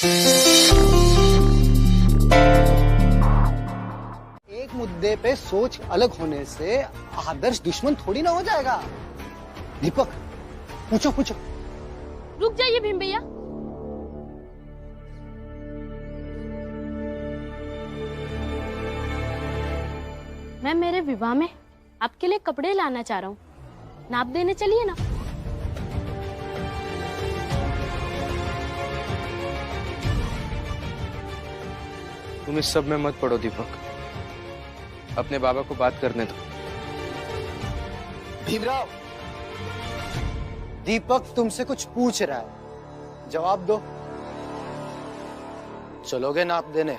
एक मुद्दे पे सोच अलग होने से आदर्श दुश्मन थोड़ी ना हो जाएगा। दीपक, पूछो पूछो। रुक जाइए भीम भैया। मैं मेरे विवाह में आपके लिए कपड़े लाना चाह रहा हूँ, नाप देने चलिए ना। तुम इस सब में मत पड़ो दीपक, अपने बाबा को बात करने दो। भीमराव, दीपक तुमसे कुछ पूछ रहा है, जवाब दो। चलोगे नाप देने?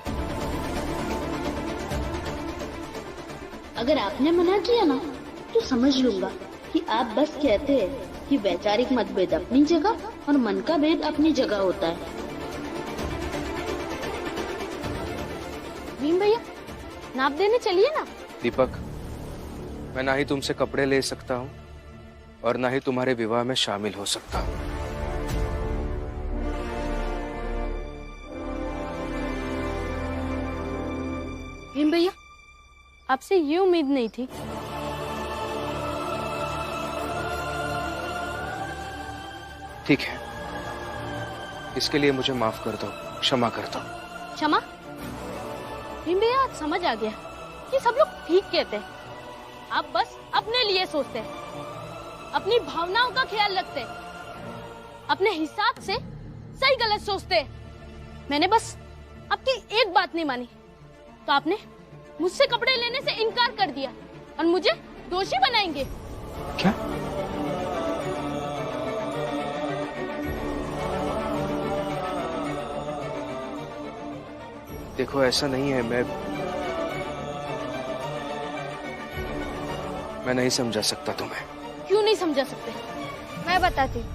अगर आपने मना किया ना तो समझ लूंगा कि आप बस कहते हैं कि वैचारिक मतभेद अपनी जगह और मन का भेद अपनी जगह होता है। भीम भैया, नाप देने चलिए ना। दीपक, मैं ना ही तुमसे कपड़े ले सकता हूँ और ना ही तुम्हारे विवाह में शामिल हो सकता हूँ। भीम भैया, आपसे ये उम्मीद नहीं थी। ठीक है, इसके लिए मुझे माफ कर दो, क्षमा कर दो। क्षमा? भीम भैया, आज समझ आ गया कि सब लोग ठीक कहते हैं। आप बस अपने लिए सोचते हैं, अपनी भावनाओं का ख्याल रखते हैं, अपने हिसाब से सही गलत सोचते हैं। मैंने बस आपकी एक बात नहीं मानी तो आपने मुझसे कपड़े लेने से इनकार कर दिया और मुझे दोषी बनाएंगे। क्या? देखो, ऐसा नहीं है। मैं नहीं समझा सकता तुम्हें। क्यों नहीं समझा सकते? मैं बताती हूँ।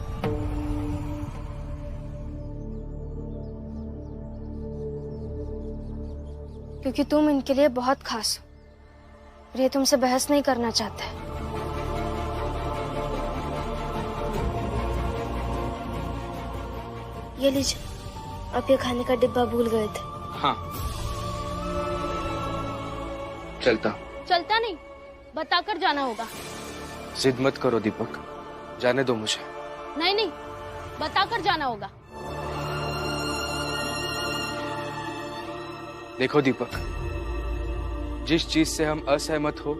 क्योंकि तुम इनके लिए बहुत खास हो और ये तुमसे बहस नहीं करना चाहते। ये लीजिए, आप ये खाने का डिब्बा भूल गए थे। हाँ, चलता हूँ। चलता नहीं, बताकर जाना होगा। जिद मत करो दीपक, जाने दो मुझे। नहीं नहीं, बताकर जाना होगा। देखो दीपक, जिस चीज से हम असहमत हो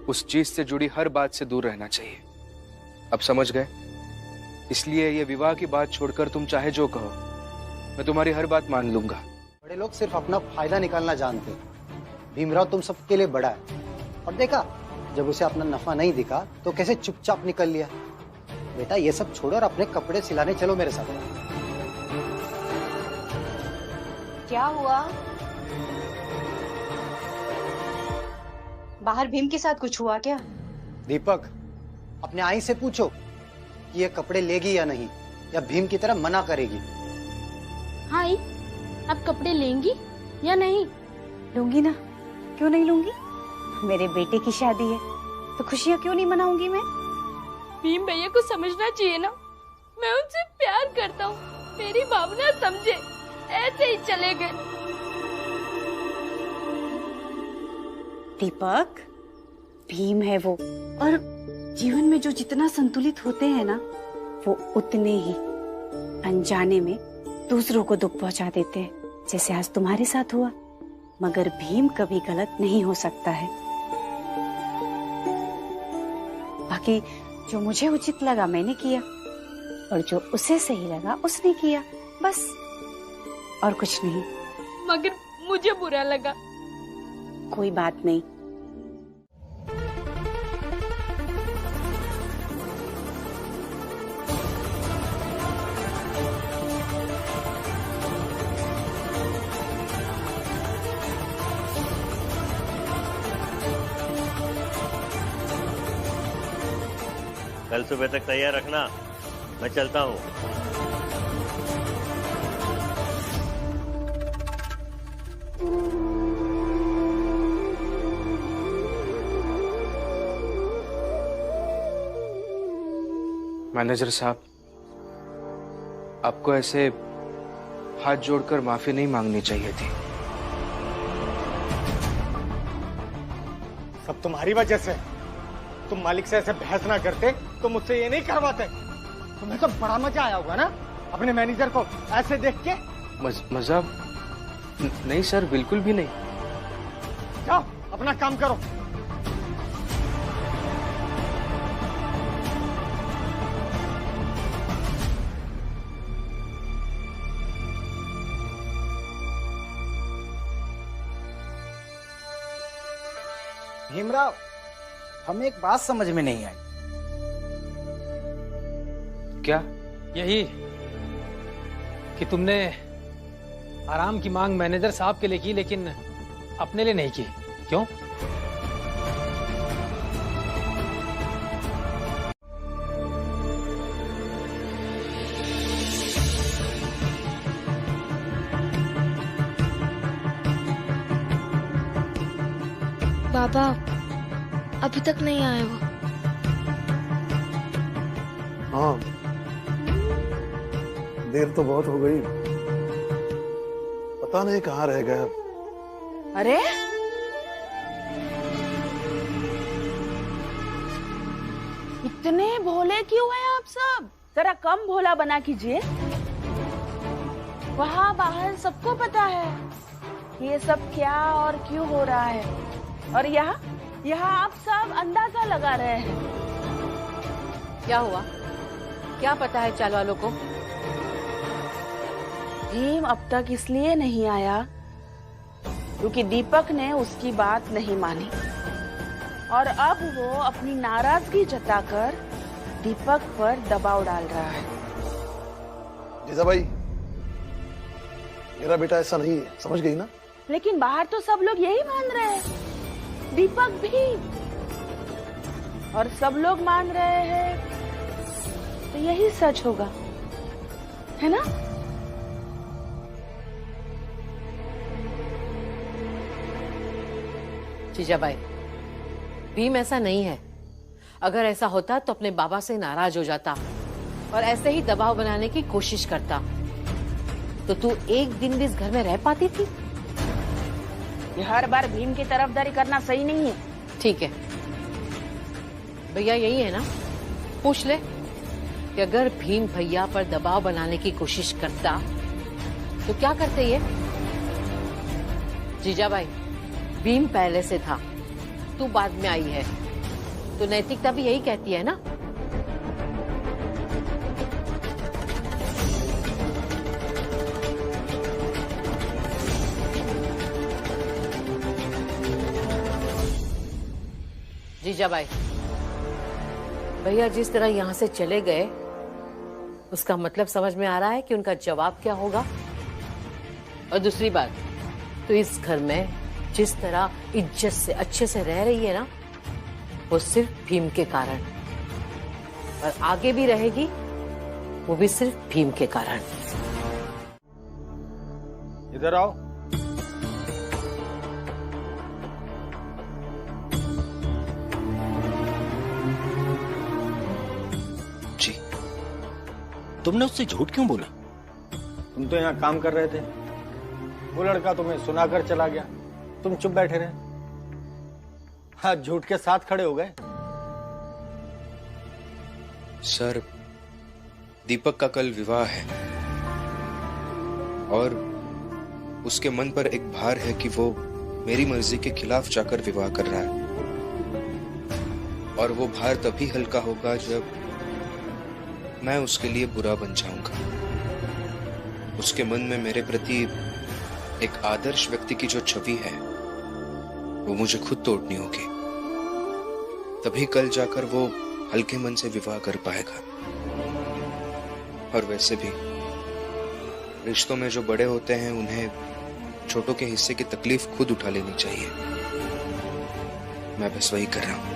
उस चीज से जुड़ी हर बात से दूर रहना चाहिए। अब समझ गए? इसलिए ये विवाह की बात छोड़कर तुम चाहे जो कहो, मैं तुम्हारी हर बात मान लूंगा। बड़े लोग सिर्फ अपना फायदा निकालना जानते हैं। भीमराव तुम सबके लिए बड़ा है, और देखा जब उसे अपना नफा नहीं दिखा तो कैसे चुपचाप निकल लिया। बेटा, ये सब छोड़ो और अपने कपड़े सिलाने चलो मेरे साथ। क्या हुआ? बाहर भीम के साथ कुछ हुआ क्या? दीपक, अपने आई से पूछो कि ये कपड़े लेगी या नहीं, या भीम की तरह मना करेगी। हाँ, आप कपड़े लेंगी या नहीं? लूंगी ना, क्यों नहीं लूंगी? मेरे बेटे की शादी है तो खुशियाँ क्यों नहीं मनाऊंगी मैं? भीम भैया को समझना चाहिए ना, मैं उनसे प्यार करता हूँ। मेरी भावना समझे, ऐसे ही चले गए। दीपक, भीम है वो, और जीवन में जो जितना संतुलित होते हैं ना, वो उतने ही अनजाने में दूसरों को दुख पहुंचा देते हैं, जैसे आज तुम्हारे साथ हुआ। मगर भीम कभी गलत नहीं हो सकता है। बाकी जो मुझे उचित लगा मैंने किया, और जो उसे सही लगा उसने किया, बस, और कुछ नहीं। मगर मुझे बुरा लगा। कोई बात नहीं। कल सुबह तक तैयार रखना, मैं चलता हूँ। मैनेजर साहब, आपको ऐसे हाथ जोड़कर माफी नहीं मांगनी चाहिए थी। सब तुम्हारी वजह से। तुम मालिक से ऐसे बहस ना करते तो मुझसे ये नहीं करवाते। तुम्हें तो बड़ा मजा आया होगा ना अपने मैनेजर को ऐसे देख के। मजा नहीं सर, बिल्कुल भी नहीं। जाओ अपना काम करो। भीमराव, हमें एक बात समझ में नहीं आई। क्या? यही कि तुमने आराम की मांग मैनेजर साहब के लिए की लेकिन अपने लिए नहीं की। क्यों? बाबा अभी तक नहीं आए वो। हाँ, देर तो बहुत हो गई। पता नहीं कहाँ रह गया। अरे इतने भोले क्यों हैं आप सब? जरा कम भोला बना कीजिए। वहाँ बाहर सबको पता है ये सब क्या और क्यों हो रहा है, और यहाँ आप सब अंदाजा लगा रहे हैं। क्या हुआ? क्या पता है चाल वालों को? भीम अब तक इसलिए नहीं आया क्योंकि दीपक ने उसकी बात नहीं मानी, और अब वो अपनी नाराजगी जताकर दीपक पर दबाव डाल रहा है। जीजा भाई, मेरा बेटा ऐसा नहीं है, समझ गई ना? लेकिन बाहर तो सब लोग यही मान रहे हैं, दीपक भी, और सब लोग मान रहे हैं तो यही सच होगा, है ना? जीजाबाई, भीम ऐसा नहीं है। अगर ऐसा होता तो अपने बाबा से नाराज हो जाता और ऐसे ही दबाव बनाने की कोशिश करता, तो तू एक दिन भी इस घर में रह पाती थी? ये हर बार भीम की तरफदारी करना सही नहीं है। ठीक है भैया, यही है ना? पूछ ले कि अगर भीम भैया पर दबाव बनाने की कोशिश करता तो क्या करते ये? जीजाबाई, भीम पहले से था, तू बाद में आई है, तो नैतिकता भी यही कहती है ना? जीजाबाई, भैया जिस तरह यहाँ से चले गए उसका मतलब समझ में आ रहा है कि उनका जवाब क्या होगा। और दूसरी बात, तो इस घर में जिस तरह इज्जत से अच्छे से रह रही है ना, वो सिर्फ भीम के कारण, और आगे भी रहेगी वो भी सिर्फ भीम के कारण। इधर आओ। जी, तुमने उससे झूठ क्यों बोला? तुम तो यहाँ काम कर रहे थे, वो लड़का तुम्हें सुनाकर चला गया, तुम चुप बैठे रहे, हाँ झूठ के साथ खड़े हो गए। सर, दीपक का कल विवाह है और उसके मन पर एक भार है कि वो मेरी मर्जी के खिलाफ जाकर विवाह कर रहा है, और वो भार तभी हल्का होगा जब मैं उसके लिए बुरा बन जाऊंगा। उसके मन में मेरे प्रति एक आदर्श व्यक्ति की जो छवि है वो मुझे खुद तोड़नी होगी, तभी कल जाकर वो हल्के मन से विवाह कर पाएगा। और वैसे भी रिश्तों में जो बड़े होते हैं उन्हें छोटों के हिस्से की तकलीफ खुद उठा लेनी चाहिए। मैं बस वही कर रहा हूं।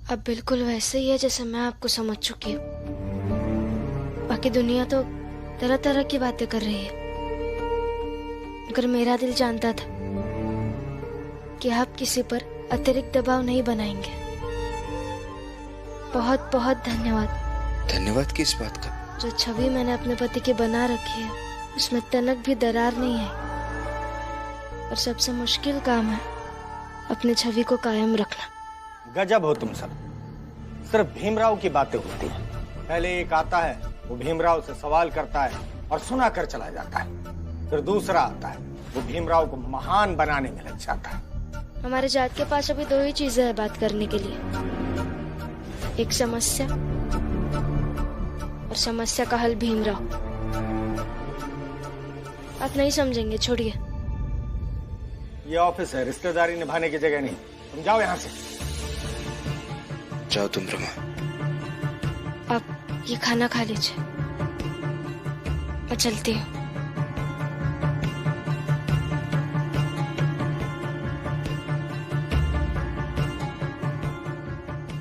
अब बिल्कुल वैसे ही है जैसे मैं आपको समझ चुकी हूँ। बाकी दुनिया तो तरह तरह की बातें कर रही है, मगर मेरा दिल जानता था कि आप किसी पर अतिरिक्त दबाव नहीं बनाएंगे। बहुत बहुत धन्यवाद। धन्यवाद किस बात का? जो छवि मैंने अपने पति की बना रखी है उसमें तनक भी दरार नहीं है, और सबसे मुश्किल काम है अपनी छवि को कायम रखना। गजब हो तुम सब, सिर्फ भीमराव की बातें होती हैं। पहले एक आता है, वो भीमराव से सवाल करता है और सुना कर चला जाता है। फिर दूसरा आता है, वो भीमराव को महान बनाने में लग जाता है। हमारे जात के पास अभी दो ही चीजें हैं बात करने के लिए, एक समस्या और समस्या का हल भीमराव। आप नहीं समझेंगे, छोड़िए। ये ऑफिस है, रिश्तेदारी निभाने की जगह नहीं। तुम जाओ यहाँ से। जाओ तुम रमा। आप ये खाना खा लीजिए, मैं चलती हूँ।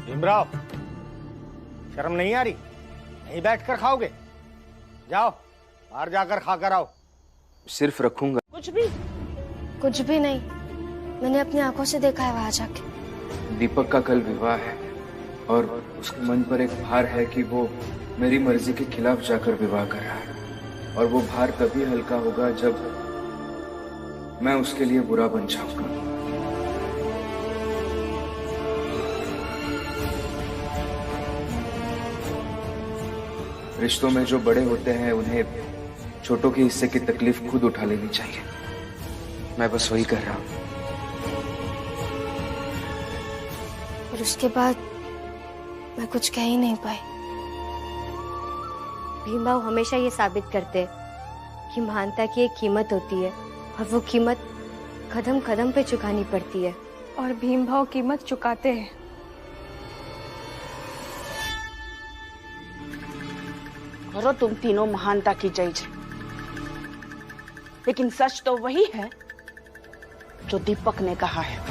भीमराव, शर्म नहीं आ रही? नहीं बैठकर खाओगे? जाओ बाहर जाकर खाकर आओ। सिर्फ रखूंगा। कुछ भी नहीं, मैंने अपनी आंखों से देखा है वहां जाके। दीपक का कल विवाह है और उसके मन पर एक भार है कि वो मेरी मर्जी के खिलाफ जाकर विवाह कर रहा है, और वो भार तभी हल्का होगा जब मैं उसके लिए बुरा बन जाऊंगा। रिश्तों में जो बड़े होते हैं उन्हें छोटों के हिस्से की तकलीफ खुद उठा लेनी चाहिए। मैं बस वही कर रहा हूं। और उसके बाद मैं कुछ कह ही नहीं पाई। भीमराव हमेशा ये साबित करते हैं कि महानता की एक कीमत होती है, और वो कीमत कदम कदम पे चुकानी पड़ती है। और भीमभाव कीमत चुकाते हैं। करो तुम तीनों महानता की जय जय, लेकिन सच तो वही है जो दीपक ने कहा है।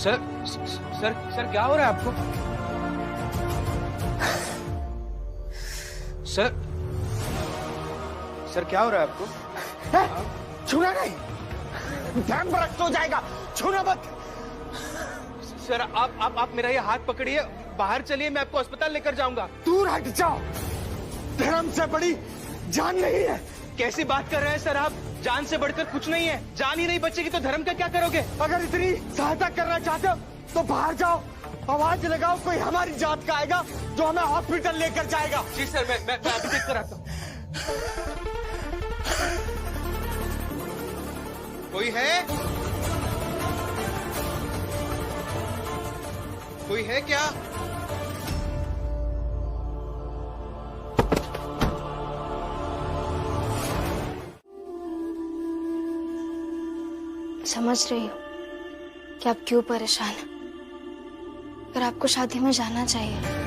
सर क्या हो रहा है आपको? सर क्या हो रहा है आपको? छूना नहीं, ध्यान भ्रष्ट हो जाएगा, छूना मत। सर आप मेरा ये हाथ पकड़िए, बाहर चलिए, मैं आपको अस्पताल लेकर जाऊंगा। दूर हट जाओ, धर्म से बड़ी जान नहीं है। कैसी बात कर रहे हैं सर आप? जान से बढ़कर कुछ नहीं है। जान ही नहीं बचेगी तो धर्म का क्या करोगे? अगर इतनी सहायता करना चाहते हो तो बाहर जाओ, आवाज लगाओ, कोई हमारी जात का आएगा जो हमें हॉस्पिटल लेकर जाएगा। जी सर, मैं अभी देख कर आता हूँ। कोई है? कोई है क्या? समझ रही हूँ कि आप क्यों परेशान हैं, पर आपको शादी में जाना चाहिए।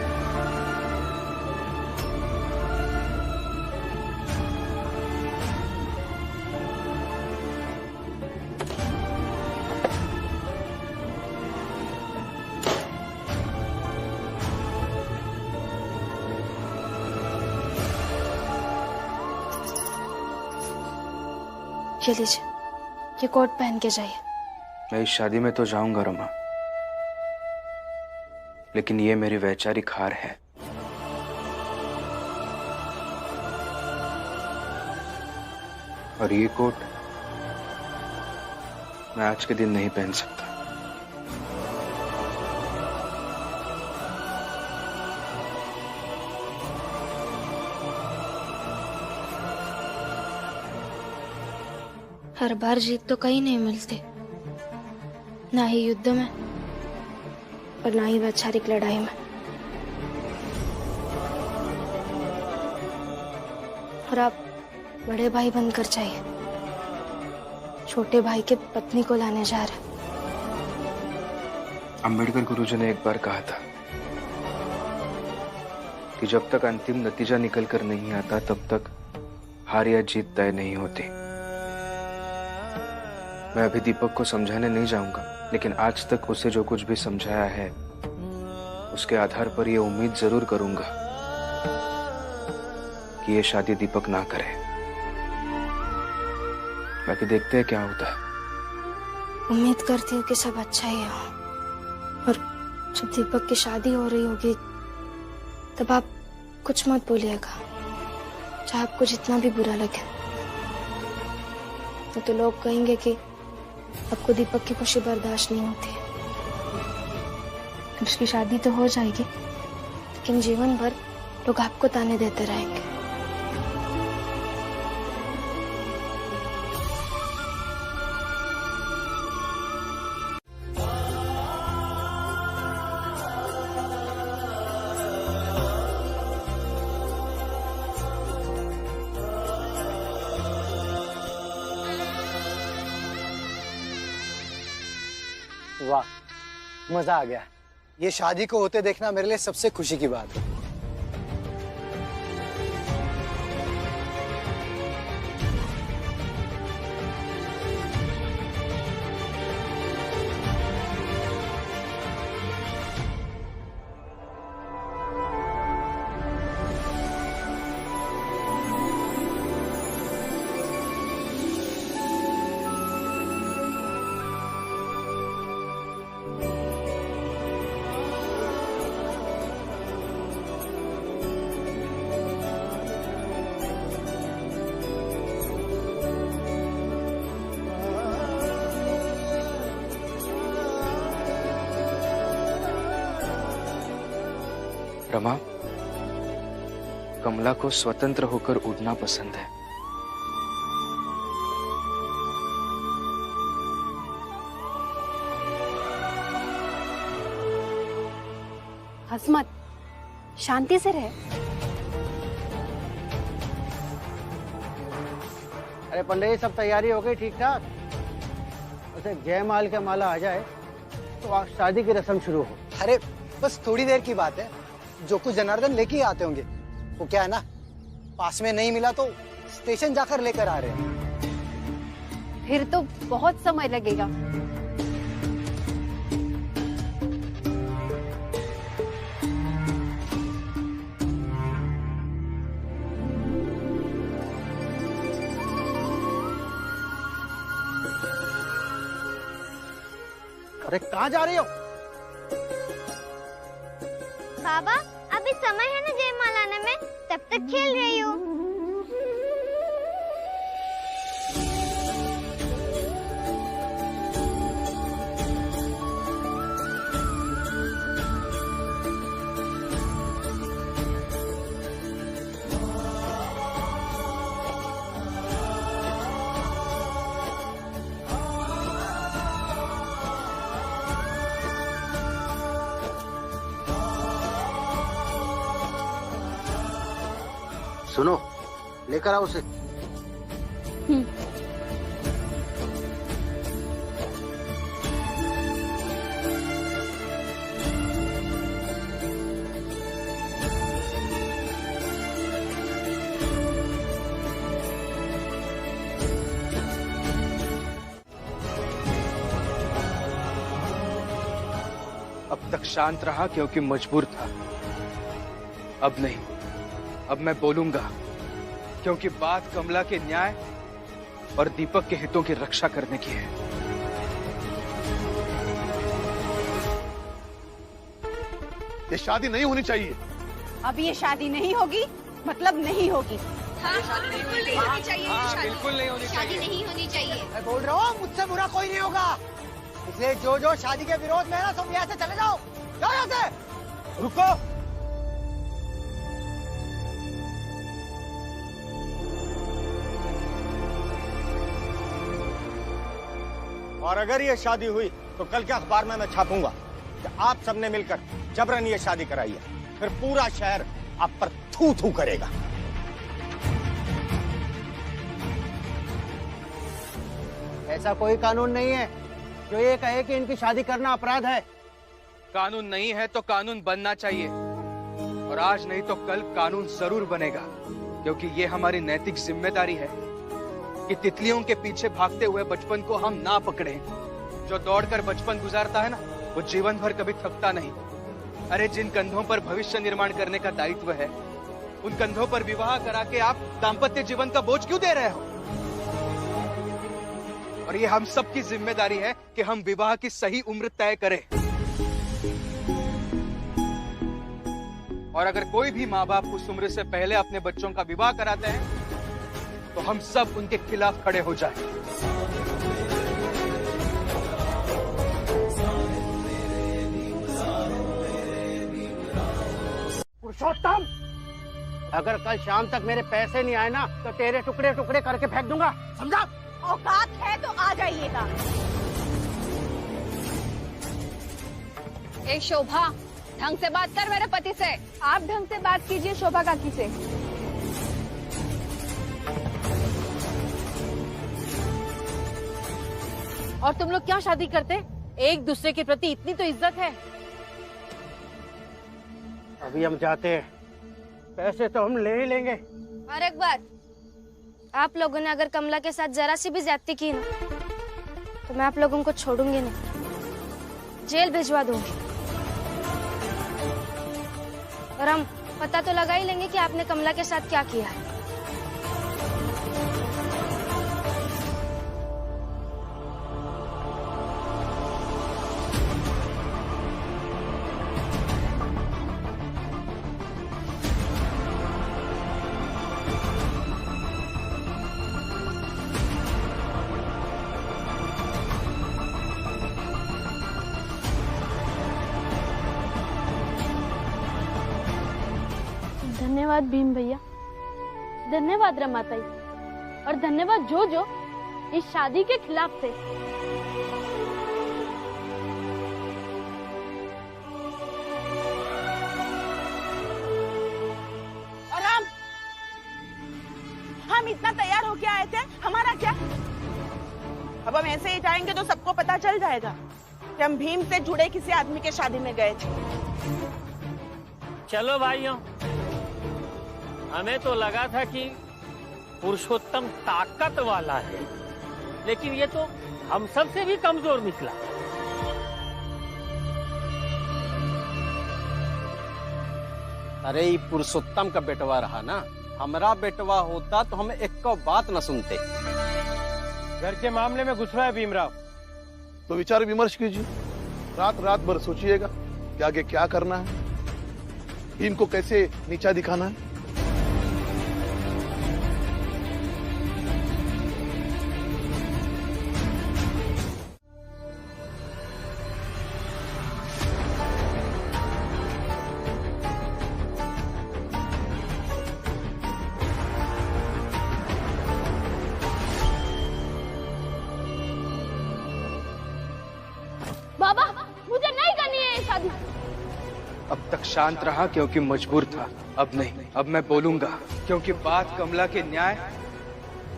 ये लीजिए, ये कोट पहन के जाइए। मैं इस शादी में तो जाऊंगा रमा, लेकिन ये मेरी वैचारिक हार है। और ये कोट मैं आज के दिन नहीं पहन सकता। हर बार जीत तो कहीं नहीं मिलती, ना ही युद्ध में और ना ही वैचारिक लड़ाई में। और आप बड़े भाई बनकर जाइए, छोटे भाई के पत्नी को लाने जा रहे। अंबेडकर गुरुजी ने एक बार कहा था कि जब तक अंतिम नतीजा निकल कर नहीं आता तब तक हार या जीत तय नहीं होती। मैं अभी दीपक को समझाने नहीं जाऊंगा, लेकिन आज तक उसे जो कुछ भी समझाया है उसके आधार पर यह उम्मीद जरूर करूंगा कि ये शादी दीपक ना करे। बाकी देखते हैं क्या होता है। उम्मीद करती हूँ कि सब अच्छा ही हो, और जब दीपक की शादी हो रही होगी तब आप कुछ मत बोलिएगा, चाहे आपको जितना भी बुरा लगे। तो लोग कहेंगे कि आपको दीपक की खुशी बर्दाश्त नहीं होती। उसकी शादी तो हो जाएगी, लेकिन जीवन भर लोग आपको ताने देते रहेंगे। वाह, मजा आ गया। ये शादी को होते देखना मेरे लिए सबसे खुशी की बात है। रमा, कमला को स्वतंत्र होकर उड़ना पसंद है। हंस मत, शांति से रहे। अरे पंडित जी, सब तैयारी हो गई ठीक ठाक? वैसे जयमाल का माला आ जाए तो आज शादी की रस्म शुरू हो। अरे बस थोड़ी देर की बात है, जो कुछ जनार्दन लेके ही आते होंगे। वो क्या है ना, पास में नहीं मिला तो स्टेशन जाकर लेकर आ रहे हैं। फिर तो बहुत समय लगेगा। अरे कहाँ जा रही हो? बाबा, अभी समय है ना जयमाल आने में, तब तक खेल रही हूँ। सुनो, लेकर आओ उसे। अब तक शांत रहा क्योंकि मजबूर था। अब नहीं, अब मैं बोलूंगा क्योंकि बात कमला के न्याय और दीपक के हितों की रक्षा करने की है। ये शादी नहीं होनी चाहिए। अब ये शादी नहीं होगी, मतलब नहीं होगी। बिल्कुल नहीं होनी चाहिए। बिल्कुल नहीं होनी शादी नहीं होनी चाहिए। मैं बोल रहा हूँ, मुझसे बुरा कोई नहीं होगा। इसलिए जो शादी के विरोध में है ना, तुम यहाँ से चले जाओ। जाओ यहाँ से। रुको। और अगर ये शादी हुई तो कल के अखबार में मैं छापूंगा कि आप सबने मिलकर जबरन ये शादी कराई है। फिर पूरा शहर आप पर थू थू करेगा। ऐसा कोई कानून नहीं है जो ये कहे कि इनकी शादी करना अपराध है। कानून नहीं है तो कानून बनना चाहिए, और आज नहीं तो कल कानून जरूर बनेगा, क्योंकि ये हमारी नैतिक जिम्मेदारी है कि तितलियों के पीछे भागते हुए बचपन को हम ना पकड़ें। जो दौड़कर बचपन गुजारता है ना, वो जीवन भर कभी थकता नहीं। अरे जिन कंधों पर भविष्य निर्माण करने का दायित्व है, उन कंधों पर विवाह करा के आप दाम्पत्य जीवन का बोझ क्यों दे रहे हो? और ये हम सब की जिम्मेदारी है कि हम विवाह की सही उम्र तय करें। और अगर कोई भी माँ बाप उस उम्र से पहले अपने बच्चों का विवाह कराते हैं तो हम सब उनके खिलाफ खड़े हो जाएं। पुरुषोत्तम, अगर कल शाम तक मेरे पैसे नहीं आए ना तो तेरे टुकड़े टुकड़े करके फेंक दूंगा, समझा? औकात है तो आ जाइएगा। ए शोभा, ढंग से बात कर मेरे पति से। आप ढंग से बात कीजिए शोभा काकी से। और तुम लोग क्या शादी करते? एक दूसरे के प्रति इतनी तो इज्जत है। अभी हम जाते हैं, पैसे तो हम ले ही लेंगे। और एक बात, आप लोगों ने अगर कमला के साथ जरा सी भी ज्यादती की ना तो मैं आप लोगों को छोड़ूंगी नहीं, जेल भिजवा दूंगी। और हम पता तो लगा ही लेंगे कि आपने कमला के साथ क्या किया है। धन्यवाद भीम भैया, धन्यवाद रमाताई, और धन्यवाद जो जो इस शादी के खिलाफ थे। और हम इतना तैयार होके आए थे, हमारा क्या? अब हम ऐसे ही जाएंगे तो सबको पता चल जाएगा कि हम भीम से जुड़े किसी आदमी के शादी में गए थे। चलो भाइयों, हमें तो लगा था कि पुरुषोत्तम ताकत वाला है, लेकिन ये तो हम सब से भी कमजोर निकला। अरे ये पुरुषोत्तम का बेटवा रहा ना, हमारा बेटवा होता तो हम एक को बात न सुनते। घर के मामले में घुस रहा है भीमराव, तो विचार विमर्श कीजिए, रात रात भर सोचिएगा कि आगे क्या करना है, इनको कैसे नीचा दिखाना है। बाबा, मुझे नहीं करनी है ये शादी। अब तक शांत रहा क्योंकि मजबूर था, अब नहीं, अब मैं बोलूंगा क्योंकि बात कमला के न्याय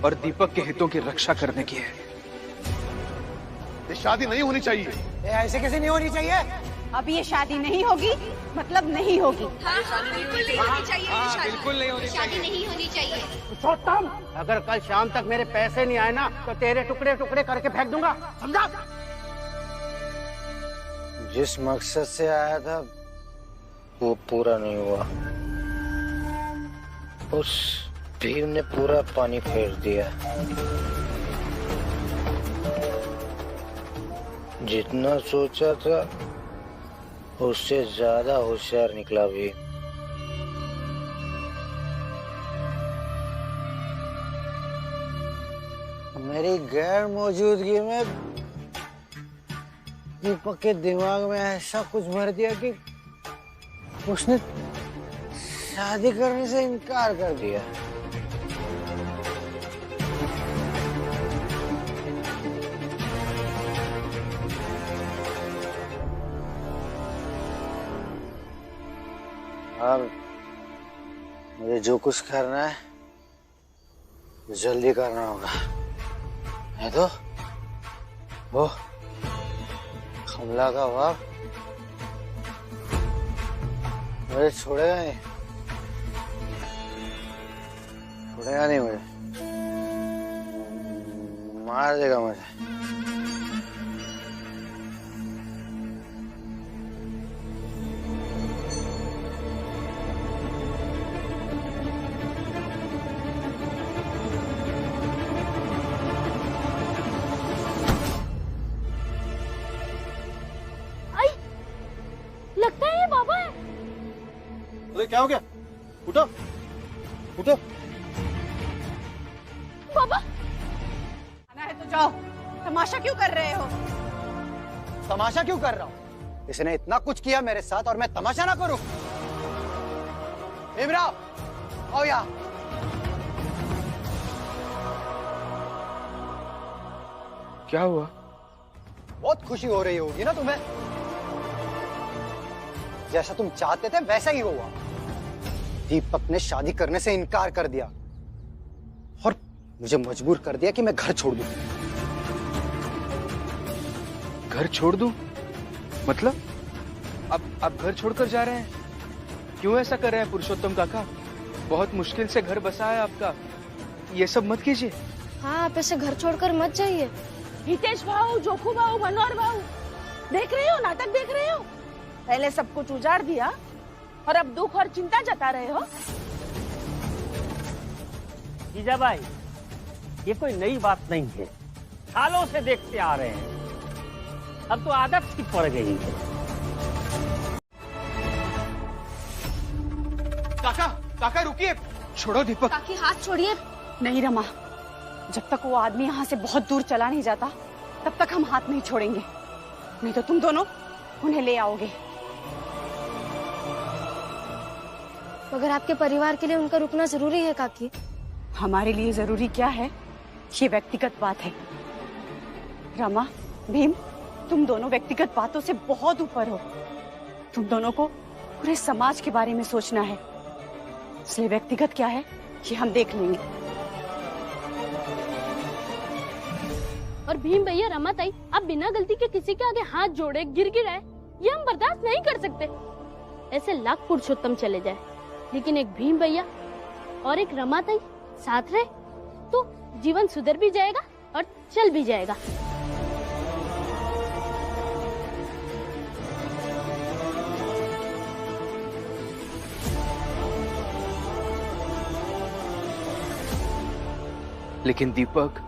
और दीपक के हितों की रक्षा करने की है। ये शादी नहीं होनी चाहिए। ऐसे कैसे नहीं होनी चाहिए? अब ये शादी नहीं होगी, मतलब नहीं होगी। बिल्कुल नहीं होनी चाहिए ये शादी। बिल्कुल नहीं होनी शादी नहीं होनी चाहिए। पुरुषोत्तम, अगर कल शाम तक मेरे पैसे नहीं आए ना तो तेरे टुकड़े टुकड़े करके फेंक दूंगा, समझा? जिस मकसद से आया था वो पूरा नहीं हुआ। उस भीम ने पूरा पानी फेर दिया। जितना सोचा था उससे ज्यादा होशियार निकला भीम। मेरी गैर मौजूदगी में दीपक के दिमाग में ऐसा कुछ भर दिया कि उसने शादी करने से इनकार कर दिया। अब मुझे जो कुछ करना है जल्दी करना होगा, नहीं तो वो कमला का बाप मुझे छोड़ेगा नहीं, छोड़ेगा नहीं मुझे, मार देगा मुझे। लगता है ये बाबा है। अरे क्या हो गया? उठो उठो। बाबा आना है तो जाओ, तमाशा क्यों कर रहे हो? तमाशा क्यों कर रहा हूँ? इसने इतना कुछ किया मेरे साथ और मैं तमाशा ना करूं? भीमराव आओ यहाँ। क्या हुआ? बहुत खुशी हो रही होगी ना तुम्हें? जैसा तुम चाहते थे वैसा ही हुआ। दीपक ने शादी करने से इनकार कर दिया और मुझे मजबूर कर दिया कि मैं घर छोड़ दूं। घर छोड़ दूं? मतलब अब घर छोड़कर जा रहे हैं? क्यों ऐसा कर रहे हैं पुरुषोत्तम काका? बहुत मुश्किल से घर बसा है आपका, ये सब मत कीजिए। हाँ, आप ऐसे घर छोड़कर मत जाइए। हितेश भाऊ, जोखू भाऊ, मनोहर भाऊ, देख रहे हो, नाटक देख रहे हो? पहले सब कुछ उजाड़ दिया और अब दुख और चिंता जता रहे हो। जीजाबाई, ये कोई नई बात नहीं है, सालों से देखते आ रहे हैं, अब तो आदत सी पड़ गई है। काका, काका रुकिए, छोड़ो दीपक। काकी हाथ छोड़िए। नहीं रमा, जब तक वो आदमी यहाँ से बहुत दूर चला नहीं जाता तब तक हम हाथ नहीं छोड़ेंगे, नहीं तो तुम दोनों उन्हें ले आओगे। मगर आपके परिवार के लिए उनका रुकना जरूरी है काकी। हमारे लिए जरूरी क्या है, ये व्यक्तिगत बात है। रमा, भीम, तुम दोनों व्यक्तिगत बातों से बहुत ऊपर हो। तुम दोनों को पूरे समाज के बारे में सोचना है, इसलिए व्यक्तिगत क्या है ये हम देख लेंगे। और भीम भैया, रमा ताई, आप बिना गलती के किसी के आगे हाथ जोड़े गिर गिराए, ये हम बर्दाश्त नहीं कर सकते। ऐसे लाख पुरुषोत्तम चले जाए, लेकिन एक भीम भैया और एक रमा ताई साथ रहे तो जीवन सुधर भी जाएगा और चल भी जाएगा। लेकिन दीपक,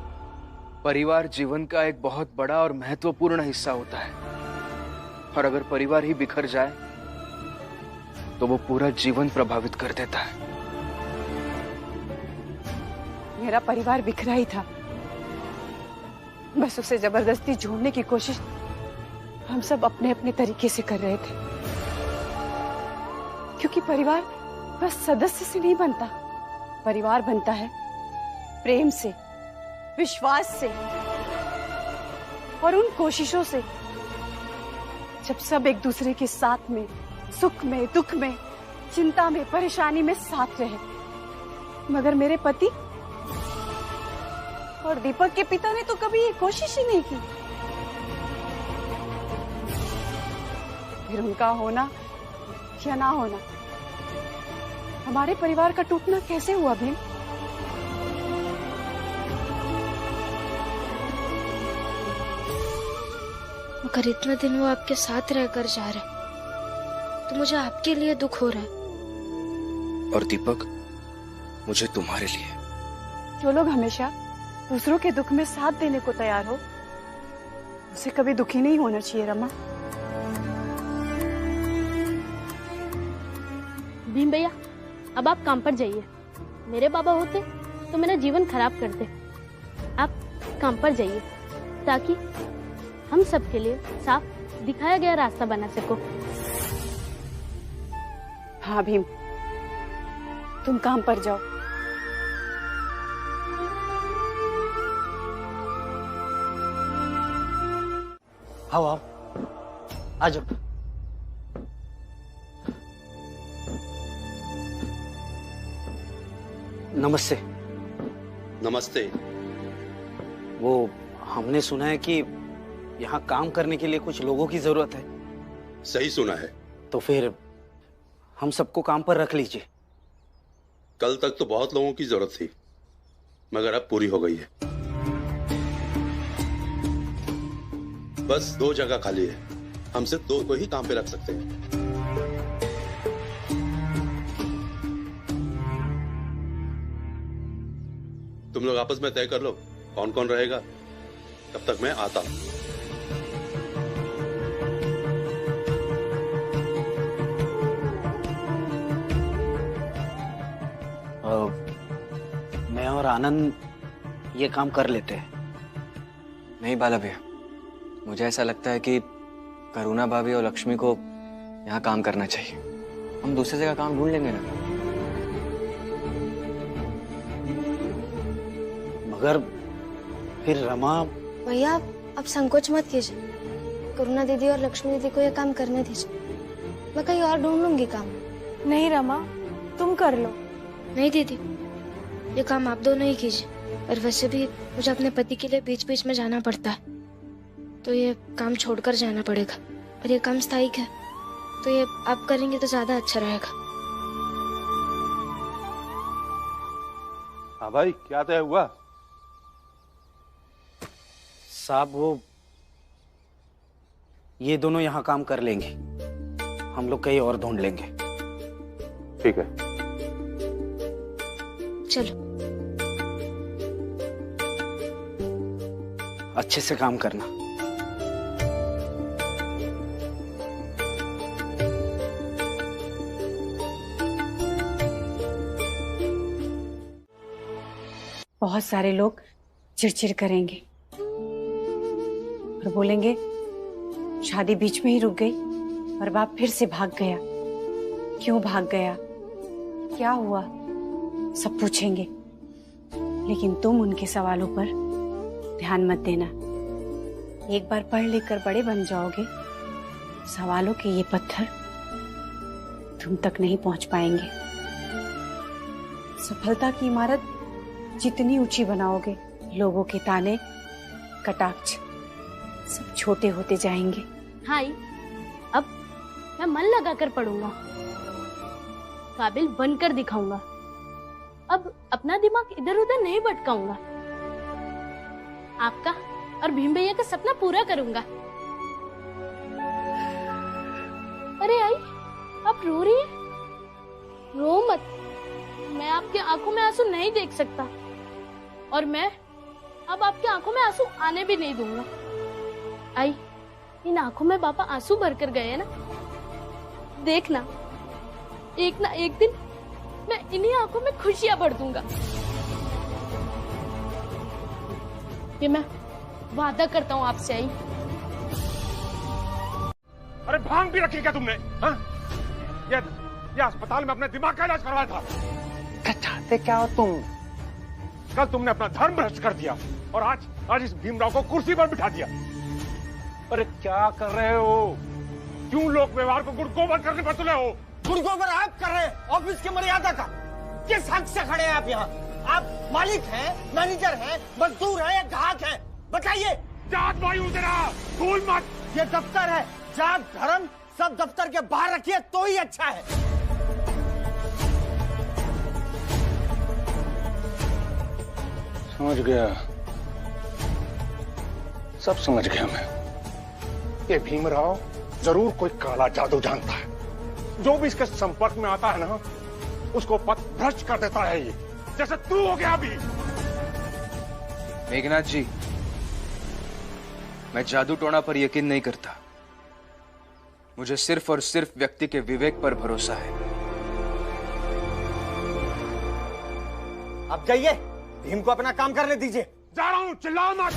परिवार जीवन का एक बहुत बड़ा और महत्वपूर्ण हिस्सा होता है, और अगर परिवार ही बिखर जाए तो वो पूरा जीवन प्रभावित कर देता है। मेरा परिवार बिखरा ही था, बस उसे जबरदस्ती जोड़ने की कोशिश हम सब अपने अपने तरीके से कर रहे थे, क्योंकि परिवार बस सदस्य से नहीं बनता, परिवार बनता है प्रेम से, विश्वास से और उन कोशिशों से जब सब एक दूसरे के साथ में, सुख में, दुख में, चिंता में, परेशानी में साथ रहे। मगर मेरे पति और दीपक के पिता ने तो कभी ये कोशिश ही नहीं की। फिर उनका होना या ना होना, हमारे परिवार का टूटना कैसे हुआ भीम? मगर इतने दिन वो आपके साथ रहकर जा रहे, तो मुझे आपके लिए दुख हो रहा है। और दीपक, मुझे तुम्हारे लिए। जो लोग हमेशा दूसरों के दुख में साथ देने को तैयार हो, उसे कभी दुखी नहीं होना चाहिए रमा। भीम भैया, अब आप काम पर जाइए। मेरे बाबा होते तो मेरा जीवन खराब करते। आप काम पर जाइए ताकि हम सबके लिए साफ दिखाया गया रास्ता बना सको। हाँ भीम, तुम काम पर जाओ। आओ आओ, आ जाओ। नमस्ते। नमस्ते। वो हमने सुना है कि यहाँ काम करने के लिए कुछ लोगों की जरूरत है। सही सुना है। तो फिर हम सबको काम पर रख लीजिए। कल तक तो बहुत लोगों की जरूरत थी, मगर अब पूरी हो गई है। बस 2 जगह खाली है, हम सिर्फ 2 को ही काम पे रख सकते हैं। तुम लोग आपस में तय कर लो कौन कौन रहेगा, तब तक मैं आता हूं। मैं और आनंद ये काम कर लेते हैं। नहीं बाला भैया, मुझे ऐसा लगता है कि करुणा भाभी और लक्ष्मी को यहाँ काम करना चाहिए। हम दूसरी जगह काम ढूंढ लेंगे ना। मगर फिर रमा। भैया आप संकोच मत कीजिए, करुणा दीदी और लक्ष्मी दीदी को ये काम करने दीजिए। मैं कहीं और ढूंढ लूंगी काम। नहीं रमा, तुम कर लो। नहीं दीदी, ये काम आप दोनों ही कीजिए। और वैसे भी मुझे अपने पति के लिए बीच बीच में जाना पड़ता है, तो ये काम छोड़कर जाना पड़ेगा। और ये काम स्थायी है, तो ये आप करेंगे तो ज्यादा अच्छा रहेगा। हाँ भाई, क्या तय हुआ? साहब वो ये दोनों यहाँ काम कर लेंगे, हम लोग कहीं और ढूंढ लेंगे। ठीक है, चलो। अच्छे से काम करना। बहुत सारे लोग चिड़चिड़ करेंगे और बोलेंगे शादी बीच में ही रुक गई और बाप फिर से भाग गया। क्यों भाग गया, क्या हुआ, सब पूछेंगे। लेकिन तुम उनके सवालों पर ध्यान मत देना। एक बार पढ़ लिख कर बड़े बन जाओगे, सवालों के ये पत्थर तुम तक नहीं पहुंच पाएंगे। सफलता की इमारत जितनी ऊंची बनाओगे, लोगों के ताने कटाक्ष सब छोटे होते जाएंगे। हाय, अब मैं मन लगाकर पढ़ूंगा, काबिल बनकर दिखाऊंगा। अब अपना दिमाग इधर उधर नहीं भटकाऊंगा। आपका और भीम भैया का सपना पूरा करूंगा। अरे आई, आप रो रही हैं? रो मत, मैं आपके आंखों में आंसू नहीं देख सकता, और मैं अब आपकी आंखों में आंसू आने भी नहीं दूंगा। आई, इन आंखों में पापा आंसू भरकर गए हैं ना, देखना एक दिन मैं इन्हीं आंखों में खुशियां भर दूंगा। ये मैं वादा करता हूँ आपसे। आई, अरे भांग भी रखी क्या तुमने? हाँ? ये अस्पताल में अपने दिमाग का इलाज करवाया था। क्या चाहते क्या हो तुम? कल तुमने अपना धर्म भ्रष्ट कर दिया और आज इस भीमराव को कुर्सी पर बिठा दिया। अरे क्या कर रहे हो? क्यों लोक व्यवहार को गुड़गोबर करने पर तुले हो? गुड़गोबर आप कर रहे हैं ऑफिस की मर्यादा का। किस हक से खड़े हैं आप यहाँ? आप मालिक हैं, मैनेजर हैं, मजदूर हैं या ग्राहक हैं? बताइए। जात वायु तेरा भूल मत। ये दफ्तर है, जात धर्म सब दफ्तर के बाहर रखिए तो ही अच्छा है। समझ गया, सब समझ गया मैं। ये भीमराव जरूर कोई काला जादू जानता है। जो भी इसके संपर्क में आता है ना, उसको पथ भ्रष्ट कर देता है। ये जैसे तू हो गया अभी। मेघनाथ जी, मैं जादू टोना पर यकीन नहीं करता। मुझे सिर्फ और सिर्फ व्यक्ति के विवेक पर भरोसा है। अब जाइए, भीम को अपना काम करने दीजिए। जा रहा हूं, चिल्लाओ मत।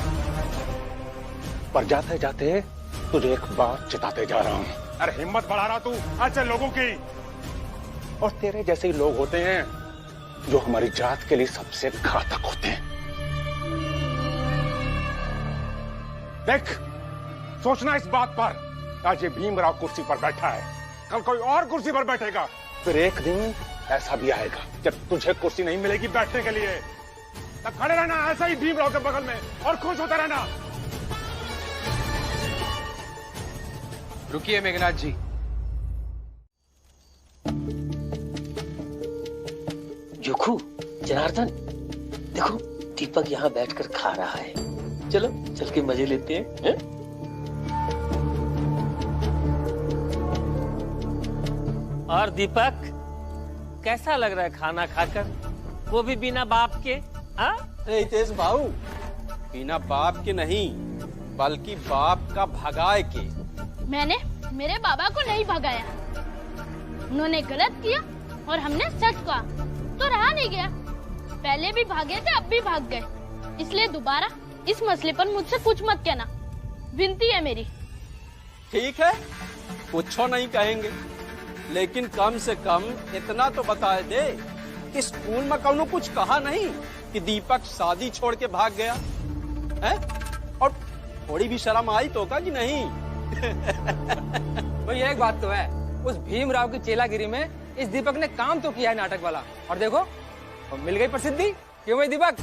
पर जाते जाते तुझे एक बात चिताते जा रहा हूं। अरे हिम्मत बढ़ा रहा तू ऐसे लोगों की। और तेरे जैसे ही लोग होते हैं जो हमारी जात के लिए सबसे घातक होते हैं। देख, सोचना इस बात पर, आज ये भीमराव कुर्सी पर बैठा है, कल कोई और कुर्सी पर बैठेगा फिर एक दिन ऐसा भी आएगा जब तुझे कुर्सी नहीं मिलेगी बैठने के लिए, तब खड़े रहना ऐसा ही भीमराव के बगल में और खुश होता रहना। रुकिए मेघनाथ जी। जोखू, जनार्दन, देखो दीपक यहाँ बैठकर खा रहा है। चलो चल के मजे लेते हैं। और दीपक, कैसा लग रहा है खाना खाकर, वो भी बिना बाप के? अरे हितेश भाऊ, बिना बाप के नहीं बल्कि बाप का भगाए के। मैंने मेरे बाबा को नहीं भगाया, उन्होंने गलत किया और हमने सच कहा तो रहा नहीं गया। पहले भी भागे थे, अब भी भाग गए, इसलिए दोबारा इस मसले पर मुझसे कुछ मत कहना, विनती है मेरी। ठीक है, कुछ नहीं कहेंगे, लेकिन कम से कम इतना तो बता दे कि स्कूल में कौनो कुछ कहा नहीं कि दीपक शादी छोड़ के भाग गया है? और थोड़ी भी शर्म आई तो का कि नहीं? तो एक बात तो है, उस भीमराव की चेलागिरी में इस दीपक ने काम तो किया है नाटक वाला, और देखो मिल गई प्रसिद्धि। क्यों भाई दीपक?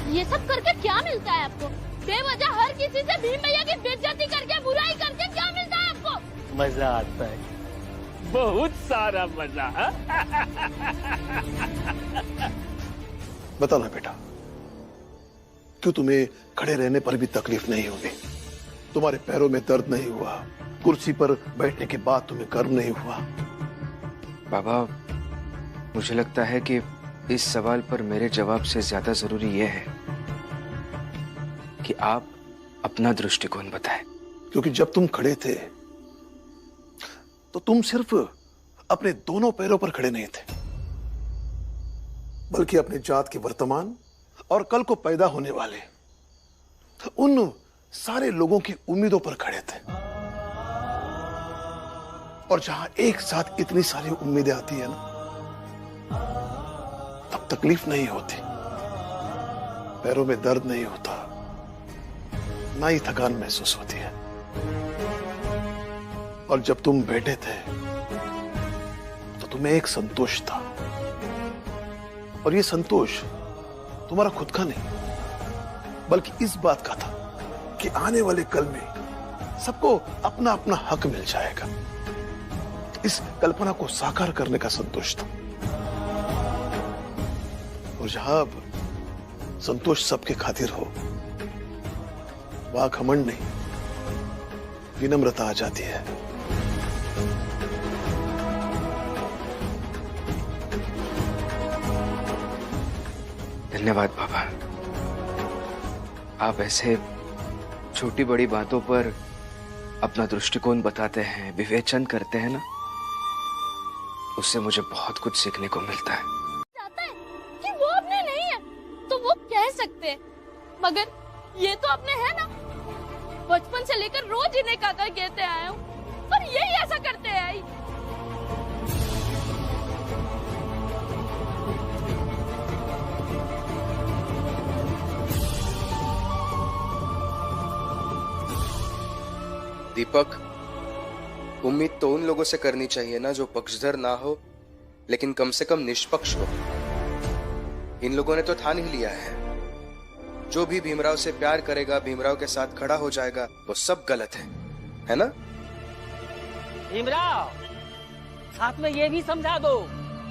ये सब करके क्या मिलता है आपको? बेवजह हर किसी से भीम भैया की बेइज्जती करके, बुराई करके क्या मिलता है आपको? मजा आता है, बहुत सारा मजा। बताना बेटा, क्यों तुम्हें खड़े रहने पर भी तकलीफ नहीं होगी? तुम्हारे पैरों में दर्द नहीं हुआ? कुर्सी पर बैठने के बाद तुम्हें गर्व नहीं हुआ? बाबा, मुझे लगता है कि इस सवाल पर मेरे जवाब से ज्यादा जरूरी यह है कि आप अपना दृष्टिकोण बताएं। क्योंकि जब तुम खड़े थे तो तुम सिर्फ अपने दोनों पैरों पर खड़े नहीं थे, बल्कि अपने जात के वर्तमान और कल को पैदा होने वाले उन सारे लोगों की उम्मीदों पर खड़े थे। और जहां एक साथ इतनी सारी उम्मीदें आती है ना, तब तकलीफ नहीं होती, पैरों में दर्द नहीं होता, ना ही थकान महसूस होती है। और जब तुम बैठे थे तो तुम्हें एक संतोष था, और ये संतोष तुम्हारा खुद का नहीं, बल्कि इस बात का था कि आने वाले कल में सबको अपना अपना हक मिल जाएगा। इस कल्पना को साकार करने का संतोष था। और जहां अब संतोष सबके खातिर हो, वहां घमंड नहीं, विनम्रता आ जाती है। धन्यवाद बाबा। आप ऐसे छोटी बड़ी बातों पर अपना दृष्टिकोण बताते हैं, विवेचन करते हैं ना, उससे मुझे बहुत कुछ सीखने को मिलता है। चाहता है कि वो अपने नहीं है तो वो कह सकते हैं, मगर ये तो अपने है ना। बचपन से लेकर रोज इन्हें काका कहते आया हूँ, पर यही ऐसा करते हैं। दीपक, उम्मीद तो उन लोगों से करनी चाहिए ना जो पक्षधर ना हो, लेकिन कम से कम निष्पक्ष हो। इन लोगों ने तो ठान ही लिया है, जो भी भीमराव से प्यार करेगा, भीमराव के साथ खड़ा हो जाएगा, वो सब गलत है ना? भीमराव, साथ में ये भी समझा दो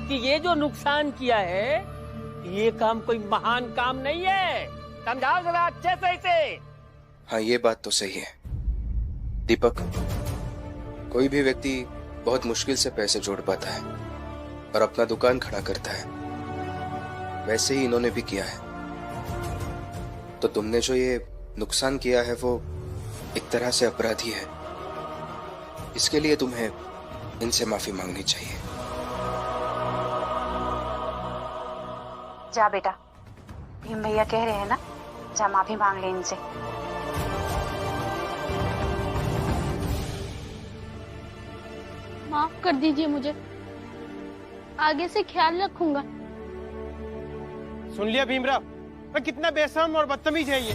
कि ये जो नुकसान किया है, ये काम कोई महान काम नहीं है। समझाओ जरा अच्छे से इसे। हाँ, ये बात तो सही है दीपक। कोई भी व्यक्ति बहुत मुश्किल से पैसे जोड़ पाता है और अपना दुकान खड़ा करता है, वैसे ही इन्होंने भी किया है। तो तुमने जो ये नुकसान किया है वो एक तरह से अपराधी है, इसके लिए तुम्हें इनसे माफी मांगनी चाहिए। जा बेटा, भीम भैया कह रहे हैं ना, जा माफी मांग ले इनसे। माफ कर दीजिए मुझे, आगे से ख्याल रखूंगा। सुन लिया भीमराव, मैं कितना बेशर्म और बदतमीज है ये।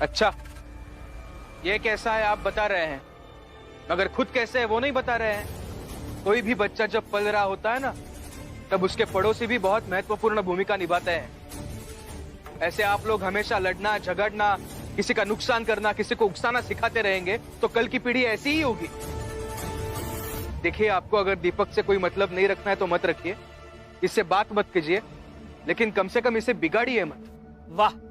अच्छा, ये कैसा है आप बता रहे हैं, मगर खुद कैसे है वो नहीं बता रहे हैं। कोई भी बच्चा जब पल रहा होता है ना, तब उसके पड़ोसी भी बहुत महत्वपूर्ण भूमिका निभाते हैं। ऐसे आप लोग हमेशा लड़ना, झगड़ना, किसी का नुकसान करना, किसी को उकसाना सिखाते रहेंगे तो कल की पीढ़ी ऐसी ही होगी। देखिए, आपको अगर दीपक से कोई मतलब नहीं रखना है तो मत रखिए, इससे बात मत कीजिए, लेकिन कम से कम इसे बिगाड़िए मत। वाह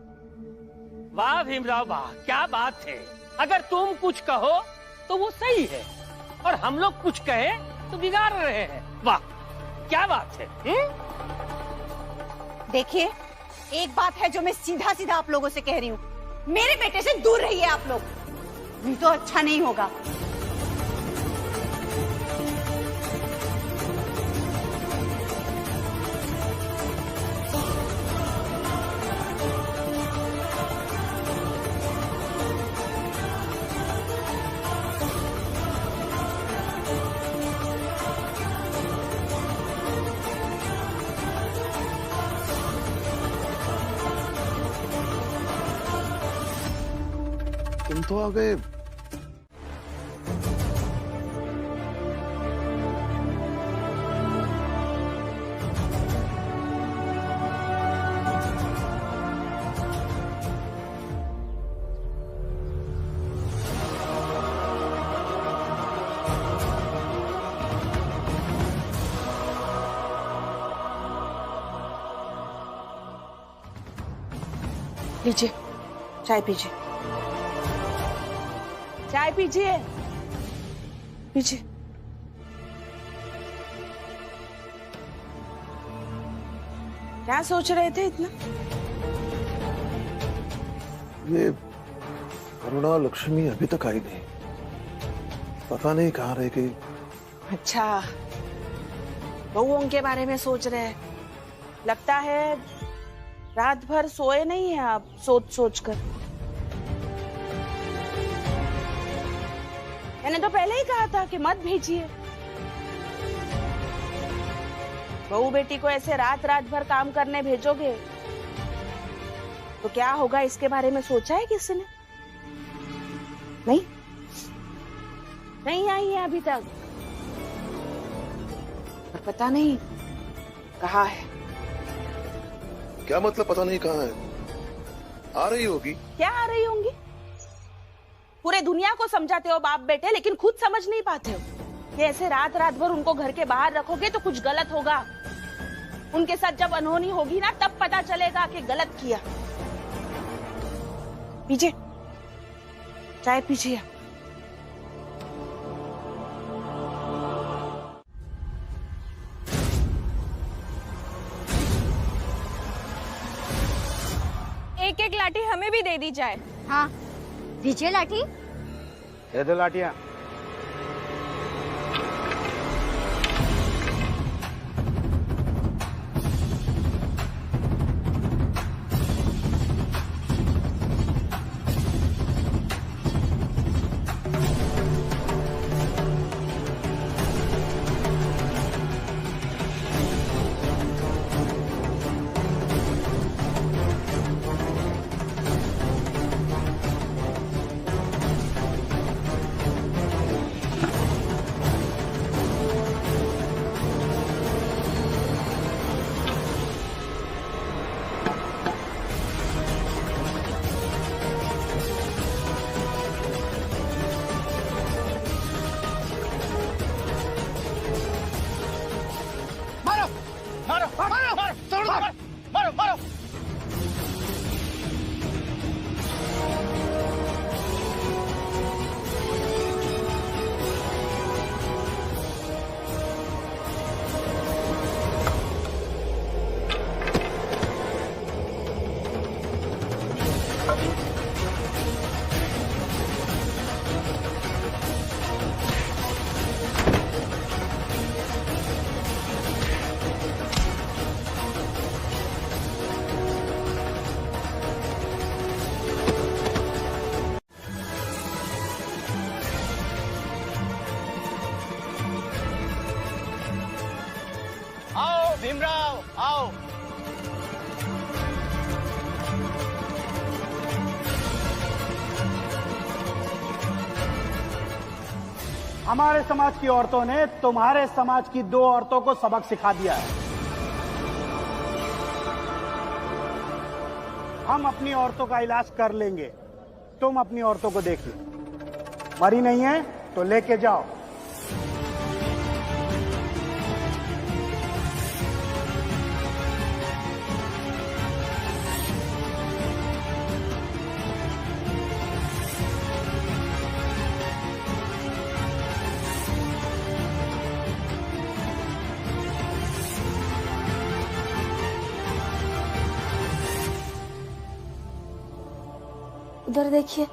वाह भीमराव वाह, क्या बात है। अगर तुम कुछ कहो तो वो सही है, और हम लोग कुछ कहें तो बिगाड़ रहे हैं। वाह क्या बात है। देखिए, एक बात है जो मैं सीधा सीधा आप लोगों से कह रही हूँ, मेरे बेटे से दूर रहिए आप लोग, नहीं तो अच्छा नहीं होगा। तुम तो आ गए। लीजिए, चाय पीजिए, चाय पीजिए, पीजिए। क्या सोच रहे थे इतना? ये करुणा लक्ष्मी अभी तक आई नहीं, पता नहीं कहाँ रह गई। अच्छा, बहुओं के बारे में सोच रहे हैं। लगता है रात भर सोए नहीं है आप, सोच सोच कर। मैंने तो पहले ही कहा था कि मत भेजिए। बहू बेटी को ऐसे रात रात भर काम करने भेजोगे तो क्या होगा, इसके बारे में सोचा है किसी ने? नहीं, नहीं आई है अभी तक, पर पता नहीं कहाँ है। क्या मतलब पता नहीं कहाँ है? आ रही होगी। क्या आ रही होंगी? पूरे दुनिया को समझाते हो बाप बेटे, लेकिन खुद समझ नहीं पाते हो कि ऐसे रात रात भर उनको घर के बाहर रखोगे तो कुछ गलत होगा। उनके साथ जब अनहोनी होगी ना, तब पता चलेगा कि गलत किया। पीजिए, चाय पीजिए। एक एक लाठी हमें भी दे दी जाए। हाँ, दीजिए लाठी। दे दो लाठियां। भीमराव आओ। हमारे समाज की औरतों ने तुम्हारे समाज की 2 औरतों को सबक सिखा दिया है। हम अपनी औरतों का इलाज कर लेंगे, तुम अपनी औरतों को देख लो। मरी नहीं है तो लेके जाओ। उधर देखिए।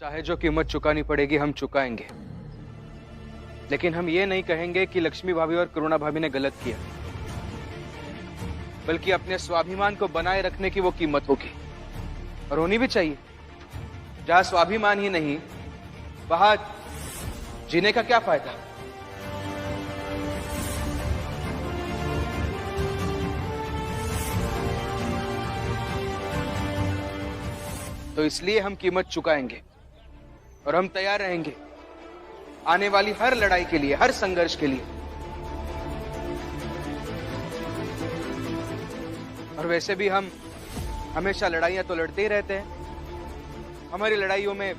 चाहे जो कीमत चुकानी पड़ेगी हम चुकाएंगे, लेकिन हम ये नहीं कहेंगे कि लक्ष्मी भाभी और करुणा भाभी ने गलत किया, बल्कि अपने स्वाभिमान को बनाए रखने की वो कीमत होगी और होनी भी चाहिए। जहां स्वाभिमान ही नहीं, वहां जीने का क्या फायदा। तो इसलिए हम कीमत चुकाएंगे और हम तैयार रहेंगे आने वाली हर लड़ाई के लिए, हर संघर्ष के लिए। और वैसे भी हम हमेशा लड़ाइयां तो लड़ते ही रहते हैं। हमारी लड़ाइयों में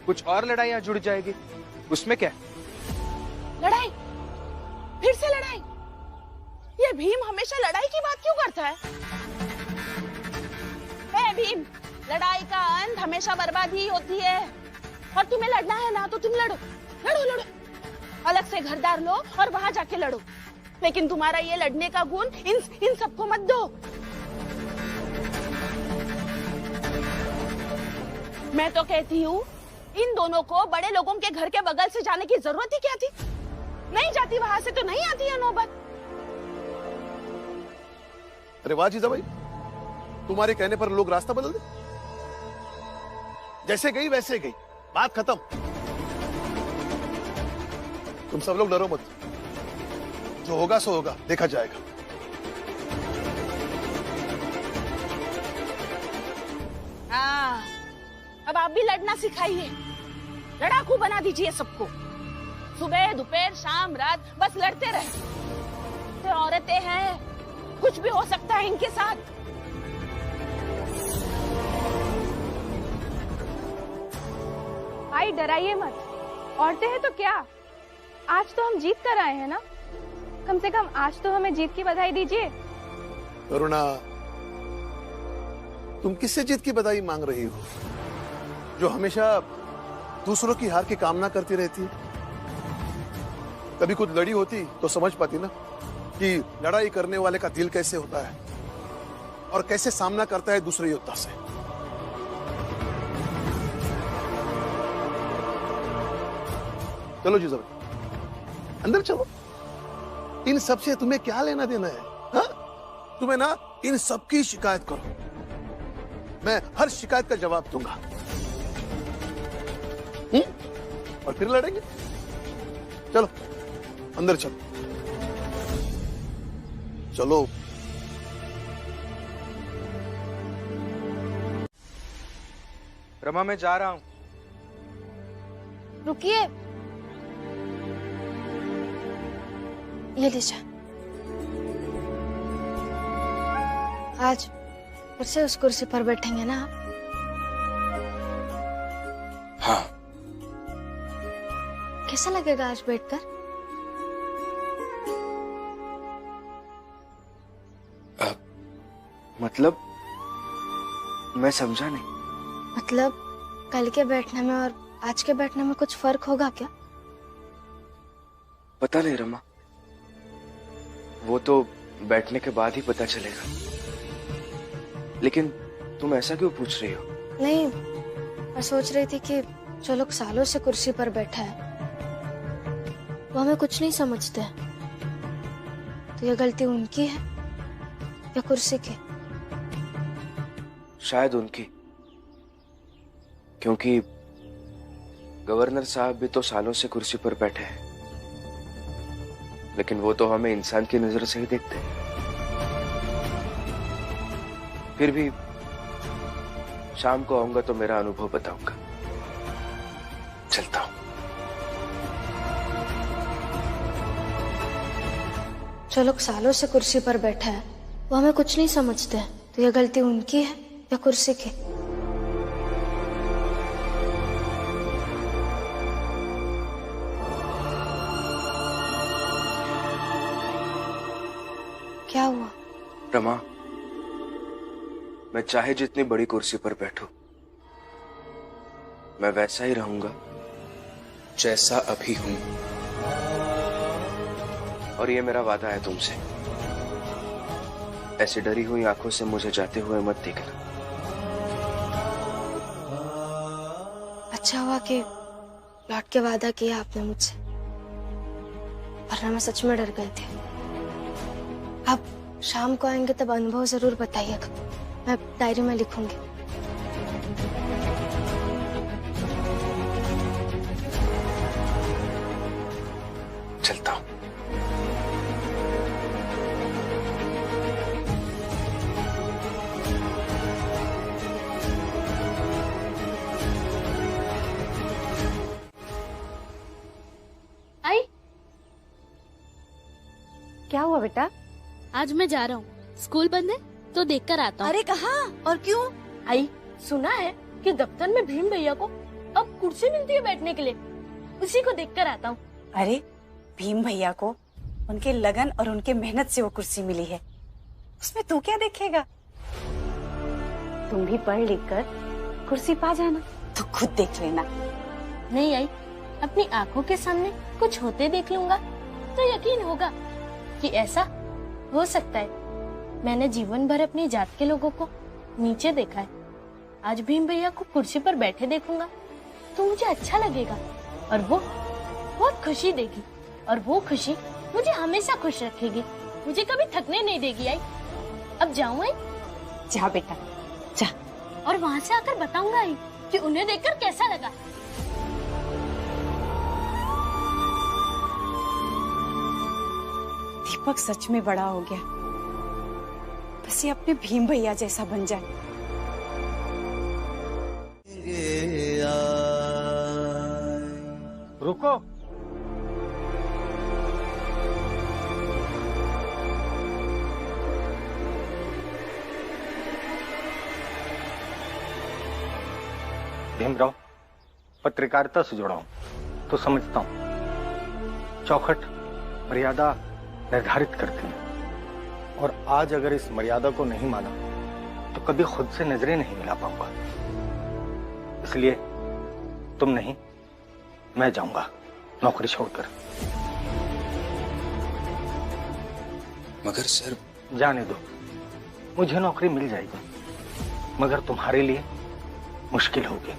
कुछ और लड़ाइयां जुड़ जाएगी, उसमें क्या? लड़ाई? फिर से लड़ाई? ये भीम हमेशा लड़ाई की बात क्यों करता है? भीम, लड़ाई का अंत हमेशा बर्बादी ही होती है। और तुम्हें लड़ना है ना तो तुम लड़ो, लड़ो लड़ो, अलग से घरदार लो और वहां जाके लड़ो। लेकिन तुम्हारा ये लड़ने का गुण इन सबको मत दो। मैं तो कहती हूँ इन दोनों को बड़े लोगों के घर के बगल से जाने की जरूरत ही क्या थी? नहीं जाती वहां से तो नहीं आती है नौबत। अरे वाह जीजा भाई, तुम्हारे कहने पर लोग रास्ता बदल दे। जैसे गई वैसे गई, बात खत्म। तुम सब लोग डरो मत, जो होगा सो होगा, देखा जाएगा। हाँ, अब आप भी लड़ना सिखाइए, लड़ाकू बना दीजिए सबको। सुबह दोपहर शाम रात बस लड़ते रहे। तो औरतें हैं, कुछ भी हो सकता है इनके साथ। भाई डराइए मत, औरतें हैं तो क्या, आज तो हम जीत कर आए हैं ना, कम से कम आज तो हमें जीत की बधाई दीजिए। करुणा, तुम किससे जीत की बधाई मांग रही हो? जो हमेशा दूसरों की हार की कामना करती रहती है। कभी कुछ लड़ी होती तो समझ पाती ना कि लड़ाई करने वाले का दिल कैसे होता है और कैसे सामना करता है दूसरे योद्धा से। चलो जी जरा अंदर चलो। इन सब से तुम्हें क्या लेना देना है? हा? तुम्हें ना इन सब की शिकायत करो, मैं हर शिकायत का जवाब दूंगा। और फिर लड़ेंगे। चलो अंदर चलो। चलो रमा, मैं जा रहा हूं। रुकिए, ये लीजिए। आज फिर से उस कुर्सी पर बैठेंगे ना आप? हाँ। कैसा लगेगा आज बैठकर? मतलब मैं समझा नहीं। मतलब कल के बैठने में और आज के बैठने में कुछ फर्क होगा क्या? पता नहीं रमा, वो तो बैठने के बाद ही पता चलेगा। लेकिन तुम ऐसा क्यों पूछ रही हो? नहीं, मैं सोच रही थी कि जो लोग सालों से कुर्सी पर बैठा है वो हमें कुछ नहीं समझते हैं, तो ये गलती उनकी है या कुर्सी की? शायद उनकी, क्योंकि गवर्नर साहब भी तो सालों से कुर्सी पर बैठे हैं, लेकिन वो तो हमें इंसान की नजर से ही देखते हैं। फिर भी शाम को आऊंगा तो मेरा अनुभव बताऊंगा। चलता हूं। जो लोग सालों से कुर्सी पर बैठा है वो हमें कुछ नहीं समझते हैं, तो ये गलती उनकी है या कुर्सी की? क्या हुआ? रमा, मैं चाहे जितनी बड़ी कुर्सी पर बैठूं, मैं वैसा ही रहूंगा जैसा अभी हूं। और ये मेरा वादा है तुमसे। ऐसी डरी हुई आंखों से मुझे जाते हुए मत देखना। अच्छा हुआ कि लौट के वादा किया आपने मुझसे, वरना मैं सच में डर गई थी। अब शाम को आएंगे तब अनुभव जरूर बताइएगा, मैं डायरी में लिखूंगी। चलता हूं। आई, क्या हुआ बेटा? आज मैं जा रहा हूँ, स्कूल बंद है तो देख कर आता हूँ। अरे कहाँ और क्यों? आई, सुना है कि दफ्तर में भीम भैया को अब कुर्सी मिलती है बैठने के लिए, उसी को देख कर आता हूँ। अरे भीम भैया को उनके लगन और उनके मेहनत से वो कुर्सी मिली है, उसमें तू क्या देखेगा? तुम भी पढ़ लिख कर कुर्सी पा जाना, तो खुद देख लेना। नहीं आई, अपनी आंखों के सामने कुछ होते देख लूंगा तो यकीन होगा कि ऐसा हो सकता है। मैंने जीवन भर अपनी जात के लोगों को नीचे देखा है, आज भीम भैया को कुर्सी पर बैठे देखूंगा तो मुझे अच्छा लगेगा और वो बहुत खुशी देगी, और वो खुशी मुझे हमेशा खुश रखेगी, मुझे कभी थकने नहीं देगी। आई, अब जाऊं? आई, जा बेटा जा, और वहाँ से आकर बताऊंगा आई कि उन्हें देखकर कैसा लगा। दीपक सच में बड़ा हो गया, बस ये अपने भीम भैया जैसा बन जाए। रुको, भीमराव, पत्रकारिता से जुड़ा हूं तो समझता हूं चौखट मर्यादा निर्धारित करती है, और आज अगर इस मर्यादा को नहीं माना तो कभी खुद से नजरें नहीं मिला पाऊंगा। इसलिए तुम नहीं, मैं जाऊंगा नौकरी छोड़कर। मगर सर, जाने दो, मुझे नौकरी मिल जाएगी, मगर तुम्हारे लिए मुश्किल होगी,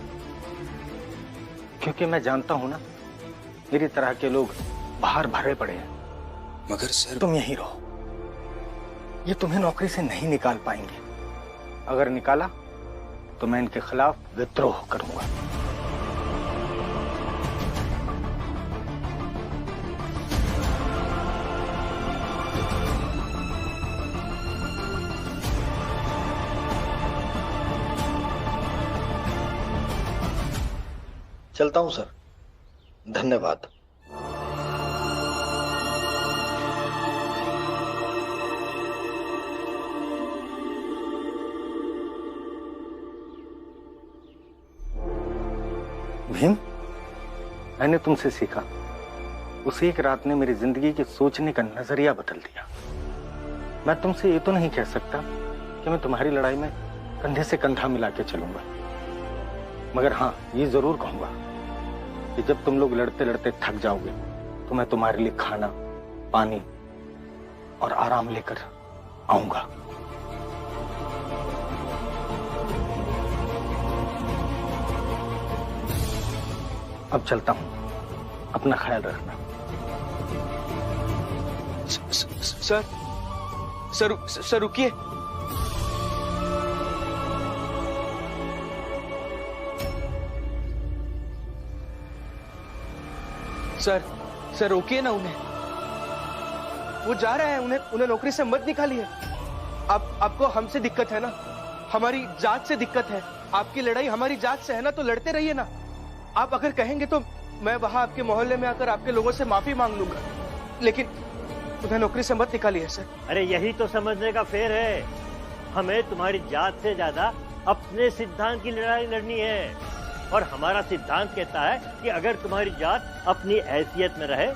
क्योंकि मैं जानता हूं ना, मेरी तरह के लोग बाहर भरे पड़े हैं। मगर सर, तुम यहीं रहो, ये तुम्हें नौकरी से नहीं निकाल पाएंगे। अगर निकाला तो मैं इनके खिलाफ विद्रोह करूंगा। चलता हूं सर, धन्यवाद। भीम, मैंने तुमसे सीखा, उस एक रात ने मेरी जिंदगी के सोचने का नजरिया बदल दिया। मैं तुमसे ये तो नहीं कह सकता कि मैं तुम्हारी लड़ाई में कंधे से कंधा मिला के चलूंगा, मगर हाँ, ये जरूर कहूंगा कि जब तुम लोग लड़ते लड़ते थक जाओगे तो मैं तुम्हारे लिए खाना, पानी और आराम लेकर आऊंगा। अब चलता हूं, अपना ख्याल रखना। सर, सर रुकिए। सर रोकिए ना उन्हें, वो जा रहे हैं, उन्हें नौकरी से मत निकालिए। आपको हमसे दिक्कत है ना, हमारी जात से दिक्कत है। आपकी लड़ाई हमारी जात से है ना, तो लड़ते रहिए ना। आप अगर कहेंगे तो मैं वहां आपके मोहल्ले में आकर आपके लोगों से माफी मांग लूंगा, लेकिन उन्हें नौकरी से मत निकालिए सर। अरे यही तो समझने का फेर है, हमें तुम्हारी जात से ज्यादा अपने सिद्धांत की लड़ाई लड़नी है। और हमारा सिद्धांत कहता है कि अगर तुम्हारी जात अपनी हैसियत में रहे